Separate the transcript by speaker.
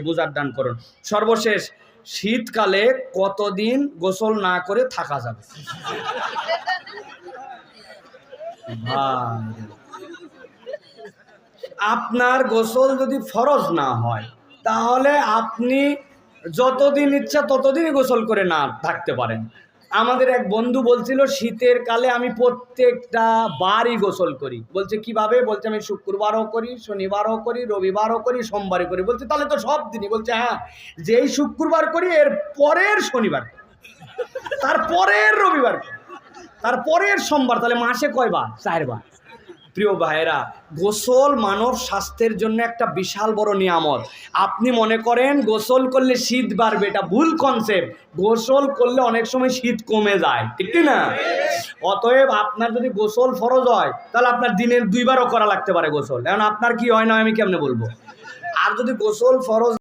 Speaker 1: বুঝার দান করুন। সর্বশেষ, শীতকালে কতদিন গোসল না করে থাকা যাবে? ভাই, আপনার গোসল যদি ফরজ না হয় তাহলে আপনি যতদিন ইচ্ছা ততদিনই গোসল করে না থাকতে পারেন। আমাদের এক বন্ধু বলছিল শীতের কালে আমি প্রত্যেকটা বারই গোসল করি। বলছে কিভাবে? বলছে আমি শুক্রবারও করি, শনিবারও করি, রবিবারও করি, সোমবারও করি। বলছে তাহলে তো সব দিনই। বলছে হ্যাঁ, যেই শুক্রবার করি এর পরের শনিবার, তারপরের রবিবার, তারপরের সোমবার, তাহলে মাসে কয়বার? 4 বার। প্রিয় ভাইয়েরা, গোসল মানব স্বাস্থ্যের জন্য একটা বিশাল বড় নিয়ামত। আপনি মনে করেন গোসল করলে শীত বাড়বে, এটা ভুল কনসেপ্ট। গোসল করলে অনেক সময় শীত কমে যায়, ঠিক কি না? অতএব আপনার যদি গোসল ফরজ হয় তাহলে আপনার দিনের 2 বারও করা লাগতে পারে গোসল। এখন আপনার কি হয় না আমি কেমনে বলবো? আর যদি গোসল ফরজ